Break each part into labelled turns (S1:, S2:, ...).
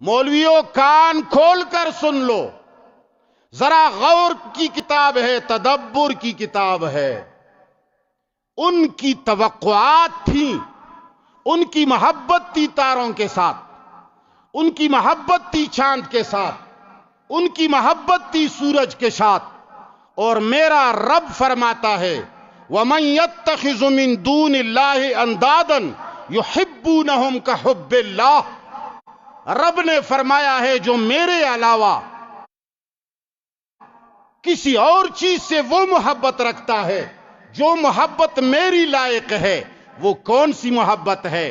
S1: مولویوں کان کھول کر سن لو، ذرا غور کی کتاب ہے، تدبر کی کتاب ہے۔ ان کی توقعات تھیں، ان کی محبت تھی تاروں کے ساتھ، ان کی محبت تھی چاند کے ساتھ، ان کی محبت تھی سورج کے ساتھ، اور میرا رب فرماتا ہے وَمَن يَتَّخِذُ مِن دُونِ اللَّهِ أَندَادًا يُحِبُّونَهُمْ كَحُبِّ اللَّهِ۔ رب نے فرمایا ہے جو میرے علاوہ کسی اور چیز سے وہ محبت رکھتا ہے جو محبت میری لائق ہے، وہ کون سی محبت ہے؟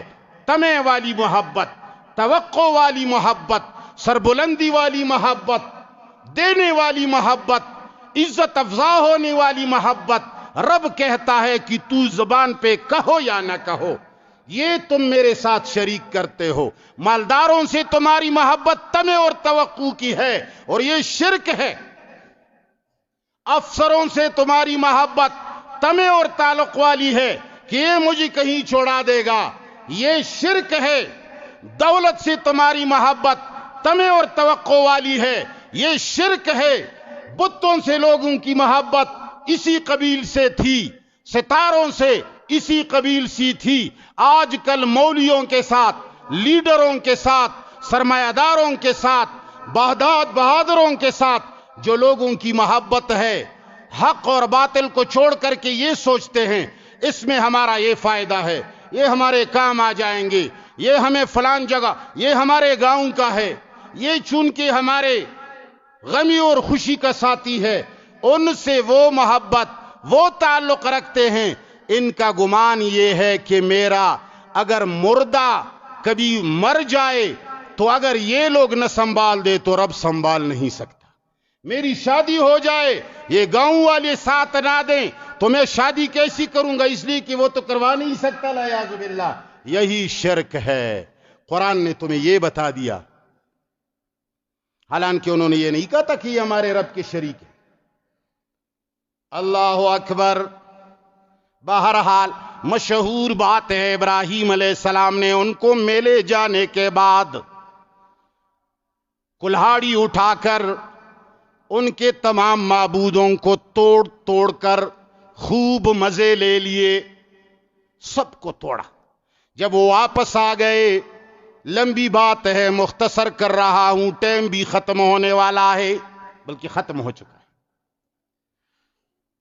S1: طمع والی محبت، توقع والی محبت، سربلندی والی محبت، دینے والی محبت، عزت افزا ہونے والی محبت۔ رب کہتا ہے کہ تو زبان پہ کہو یا نہ کہو، یہ تم میرے ساتھ شریک کرتے ہو۔ مالداروں سے تمہاری محبت طمع اور توقع کی ہے اور یہ شرک ہے۔ افسروں سے تمہاری محبت طمع اور تعلق والی ہے کہ یہ مجھے کہیں چھوڑا دے گا، یہ شرک ہے۔ دولت سے تمہاری محبت طمع اور توقع والی ہے، یہ شرک ہے۔ بتوں سے لوگوں کی محبت اسی قبیل سے تھی، ستاروں سے اسی قبیل سی تھی۔ آج کل مولویوں کے ساتھ، لیڈروں کے ساتھ، سرمایہ داروں کے ساتھ، بہادروں کے ساتھ جو لوگوں کی محبت ہے، حق اور باطل کو چھوڑ کر کے یہ سوچتے ہیں اس میں ہمارا یہ فائدہ ہے، یہ ہمارے کام آ جائیں گے، یہ ہمیں فلان جگہ، یہ ہمارے گاؤں کا ہے، یہ چونکہ ہمارے غمی اور خوشی کا ساتھی ہے، ان سے وہ محبت، وہ تعلق رکھتے ہیں۔ ان کا گمان یہ ہے کہ میرا اگر مردہ کبھی مر جائے تو اگر یہ لوگ نہ سنبھال دے تو رب سنبھال نہیں سکتا۔ میری شادی ہو جائے، یہ گاؤں والے ساتھ نہ دیں تو میں شادی کیسی کروں گا، اس لیے کہ وہ تو کروا نہیں سکتا، والعیاذ باللہ۔ یہی شرک ہے۔ قرآن نے تمہیں یہ بتا دیا، حالانکہ انہوں نے یہ نہیں کہا تھا کہ یہ ہمارے رب کے شریک ہیں۔ اللہ اکبر۔ بہرحال مشہور بات ہے، ابراہیم علیہ السلام نے ان کو میلے جانے کے بعد کلہاڑی اٹھا کر ان کے تمام معبودوں کو توڑ توڑ کر خوب مزے لے لیے، سب کو توڑا۔ جب وہ واپس آ گئے، لمبی بات ہے، مختصر کر رہا ہوں، ٹائم بھی ختم ہونے والا ہے، بلکہ ختم ہو چکا ہے۔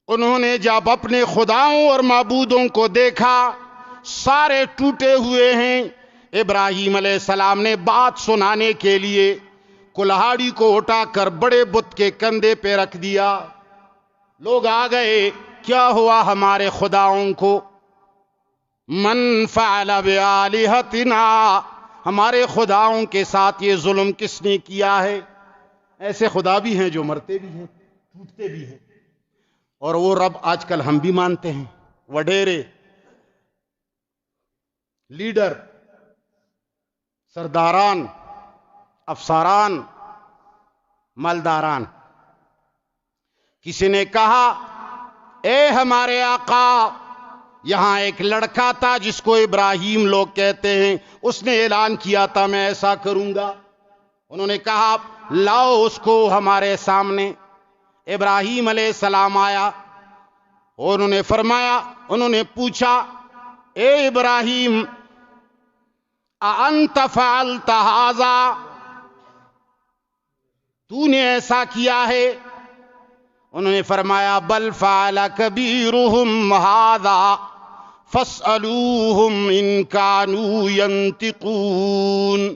S1: انہوں نے جب اپنے خداؤں اور معبودوں کو دیکھا سارے ٹوٹے ہوئے ہیں، ابراہیم علیہ السلام نے بات سنانے کے لیے کلہاڑی کو اٹھا کر بڑے بت کے کندھے پہ رکھ دیا۔ لوگ آ گئے، کیا ہوا ہمارے خداؤں کو؟ من فعل بآلہتنا، ہمارے خداؤں کے ساتھ یہ ظلم کس نے کیا ہے؟ ایسے خدا بھی ہیں جو مرتے بھی ہیں، ٹوٹتے بھی ہیں، اور وہ رب آج کل ہم بھی مانتے ہیں۔ وڈیرے، لیڈر، سرداران، افسران، مالداران۔ کسی نے کہا اے ہمارے آقا، یہاں ایک لڑکا تھا جس کو ابراہیم لوگ کہتے ہیں، اس نے اعلان کیا تھا میں ایسا کروں گا۔ انہوں نے کہا لاؤ اس کو ہمارے سامنے۔ ابراہیم علیہ السلام آیا، اور انہوں نے فرمایا، انہوں نے پوچھا اے ابراہیم اَأَنْتَ فَعَلْتَ هَذَا، تو نے ایسا کیا ہے؟ انہوں نے فرمایا بل فعل کبیرہم ھذا فاسألوہم ان کانوا ینطقون۔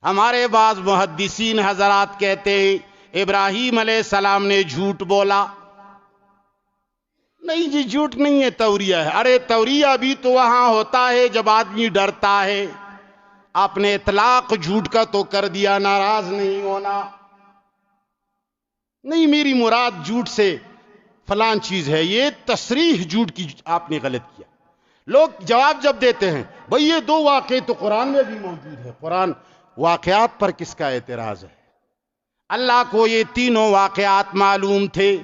S1: ہمارے بعض محدثین حضرات کہتے ہیں ابراہیم علیہ السلام نے جھوٹ بولا۔ نہیں جی، جھوٹ نہیں ہے، توریہ ہے۔ ارے توریہ بھی تو وہاں ہوتا ہے جب آدمی ڈرتا ہے۔ آپ نے اطلاق جھوٹ کا تو کر دیا، ناراض نہیں ہونا۔ نہیں، میری مراد جھوٹ سے فلان چیز ہے، یہ تصریح جھوٹ کی آپ نے غلط کیا۔ لوگ جواب جب دیتے ہیں بھئی یہ دو واقعے تو قرآن میں بھی موجود ہے، قرآن واقعات پر کس کا اعتراض ہے؟ اللہ کو یہ تینوں واقعات معلوم تھے،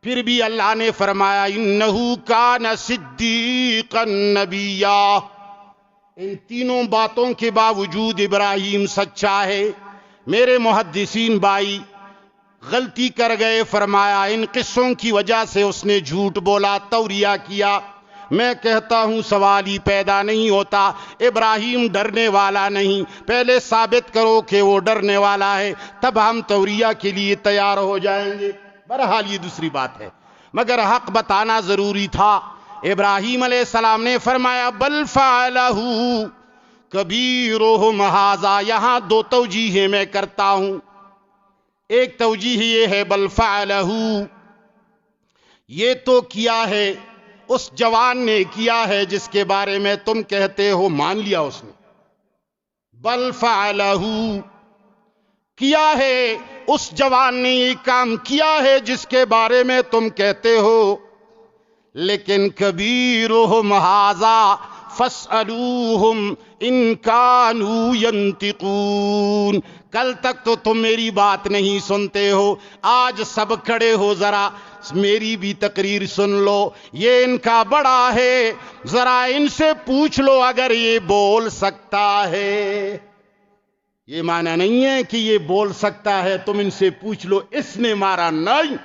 S1: پھر بھی اللہ نے فرمایا انہو کان صدیقا نبیا۔ ان تینوں باتوں کے باوجود ابراہیم سچا ہے۔ میرے محدثین بھائی غلطی کر گئے، فرمایا ان قصوں کی وجہ سے اس نے جھوٹ بولا، توریہ کیا۔ میں کہتا ہوں سوال ہی پیدا نہیں ہوتا، ابراہیم ڈرنے والا نہیں، پہلے ثابت کرو کہ وہ ڈرنے والا ہے، تب ہم توریہ کے لیے تیار ہو جائیں گے۔ بہرحال یہ دوسری بات ہے، مگر حق بتانا ضروری تھا۔ ابراہیم علیہ السلام نے فرمایا بل فعلہ کبیرہم ھذا، یہاں دو توجیہیں میں کرتا ہوں۔ ایک توجیہ یہ ہے بل فعلہ، یہ تو کیا ہے اس جوان نے کیا ہے جس کے بارے میں تم کہتے ہو مان لیا اس نے۔ بل فعلہ، کیا ہے اس جوان نے یہ کام کیا ہے جس کے بارے میں تم کہتے ہو، لیکن کبیرہم ھذا فاسألوہم ان کانوا ینطقون۔ کل تک تو تم میری بات نہیں سنتے ہو، آج سب کھڑے ہو، ذرا میری بھی تقریر سن لو، یہ ان کا بڑا ہے، ذرا ان سے پوچھ لو اگر یہ بول سکتا ہے۔ یہ معنی نہیں ہے کہ یہ بول سکتا ہے تم ان سے پوچھ لو اس نے مارا، نہیں،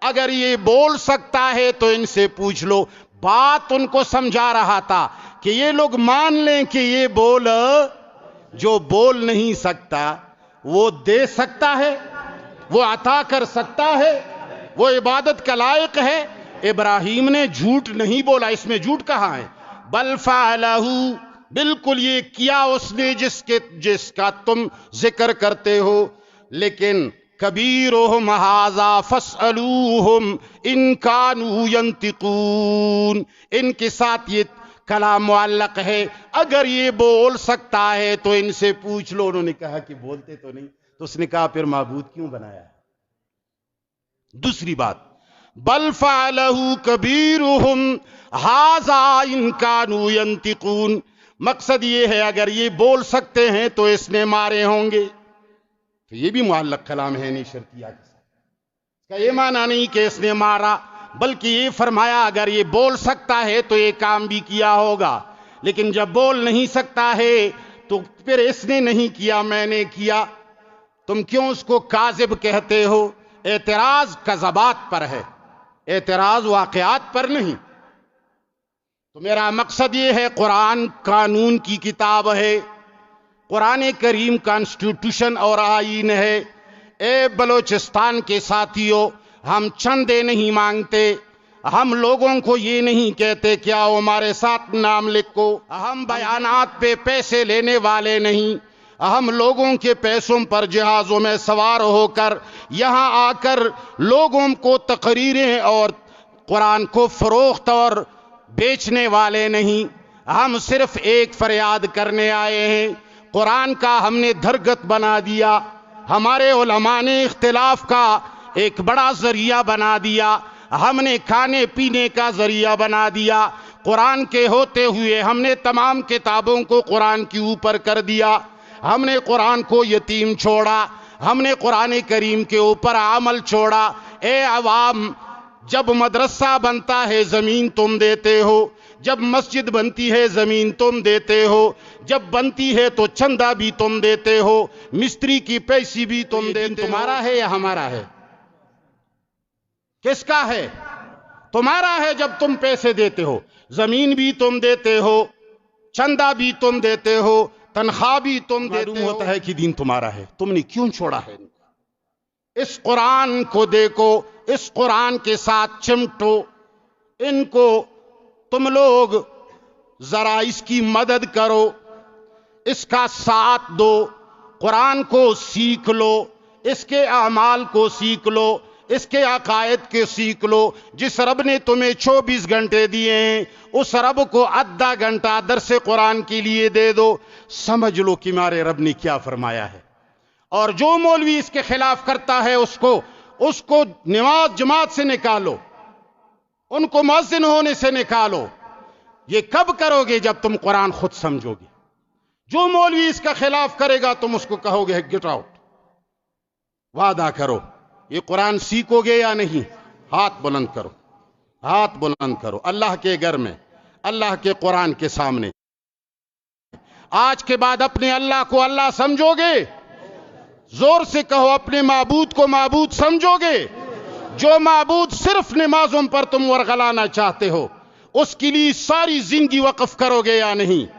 S1: اگر یہ بول سکتا ہے تو ان سے پوچھ لو۔ بات ان کو سمجھا رہا تھا کہ یہ لوگ مان لیں کہ یہ جو بول نہیں سکتا وہ دے سکتا ہے، وہ عطا کر سکتا ہے، وہ عبادت کا لائق ہے۔ ابراہیم نے جھوٹ نہیں بولا، اس میں جھوٹ کہاں ہے؟ بل فعلہ، بالکل یہ کیا اس نے جس کا تم ذکر کرتے ہو، لیکن کبیرہم ھذا فاسألوہم ان کانوا ینطقون، ان کے ساتھ یہ کلام معلق ہے، اگر یہ بول سکتا ہے تو ان سے پوچھ لو۔ انہوں نے کہا کہ بولتے تو نہیں، تو اس نے کہا پھر معبود کیوں بنایا ہے؟ دوسری بات بل فعلہ کبیرہم ھذا ان کانوا ینطقون، مقصد یہ ہے اگر یہ بول سکتے ہیں تو اس نے مارے ہوں گے، تو یہ بھی معلق کلام ہے نہیں شرطیہ کے ساتھ۔ اس کا یہ معنی نہیں کہ اس نے مارا، بلکہ یہ فرمایا اگر یہ بول سکتا ہے تو یہ کام بھی کیا ہوگا، لیکن جب بول نہیں سکتا ہے تو پھر اس نے نہیں کیا میں نے کیا۔ تم کیوں اس کو کاذب کہتے ہو؟ اعتراض کذبات پر ہے، اعتراض واقعات پر نہیں۔ تو میرا مقصد یہ ہے، قرآن قانون کی کتاب ہے، قرآن کریم کانسٹیٹیوشن اور آئین ہے۔ اے بلوچستان کے ساتھیوں، ہم چندے نہیں مانگتے، ہم لوگوں کو یہ نہیں کہتے کہ آؤ ہمارے ساتھ نام لکھو، ہم بیانات پہ پیسے لینے والے نہیں، ہم لوگوں کے پیسوں پر جہازوں میں سوار ہو کر یہاں آ کر لوگوں کو تقریریں اور قرآن کو فروخت اور بیچنے والے نہیں، ہم صرف ایک فریاد کرنے آئے ہیں۔ قرآن کا ہم نے دھرگت بنا دیا، ہمارے علماء نے اختلاف کا ایک بڑا ذریعہ بنا دیا، ہم نے کھانے پینے کا ذریعہ بنا دیا، قرآن کے ہوتے ہوئے ہم نے تمام کتابوں کو قرآن کے اوپر کر دیا، ہم نے قرآن کو یتیم چھوڑا، ہم نے قرآن کریم کے اوپر عمل چھوڑا۔ اے عوام، جب مدرسہ بنتا ہے زمین تم دیتے ہو، جب مسجد بنتی ہے زمین تم دیتے ہو، جب بنتی ہے تو چندہ بھی تم دیتے ہو، مستری کی پیسی بھی تم دیتے ہو۔ تمہارا ہے یا ہمارا ہے؟ کس کا ہے؟ تمہارا ہے جب تم پیسے دیتے ہو، زمین بھی تم دیتے ہو، چندہ بھی تم دیتے ہو، تنخواہ بھی تم دیتے ہو۔ معلوم ہوتا ہے کہ دین تمہارا ہے، تم نے کیوں چھوڑا ہے؟ اس قرآن کو دیکھو، اس قرآن کے ساتھ چمٹو، ان کو تم لوگ ذرا اس کی مدد کرو، اس کا ساتھ دو، قرآن کو سیکھ لو، اس کے اعمال کو سیکھ لو، اس کے عقائد کے سیکھ لو۔ جس رب نے تمہیں 24 گھنٹے دیے ہیں اس رب کو آدھا گھنٹہ درس قرآن کے لیے دے دو، سمجھ لو کہ ہمارے رب نے کیا فرمایا ہے۔ اور جو مولوی اس کے خلاف کرتا ہے اس کو نماز جماعت سے نکالو، ان کو مؤذن ہونے سے نکالو۔ یہ کب کرو گے؟ جب تم قرآن خود سمجھو گے۔ جو مولوی اس کا خلاف کرے گا تم اس کو کہو گے گیٹ آؤٹ۔ وعدہ کرو، یہ قرآن سیکھو گے یا نہیں؟ ہاتھ بلند کرو، ہاتھ بلند کرو، اللہ کے گھر میں، اللہ کے قرآن کے سامنے آج کے بعد اپنے اللہ کو اللہ سمجھو گے؟ زور سے کہو، اپنے معبود کو معبود سمجھو گے؟ جو معبود صرف نمازوں پر تم ورغلانا چاہتے ہو، اس کے لیے ساری زندگی وقف کرو گے یا نہیں؟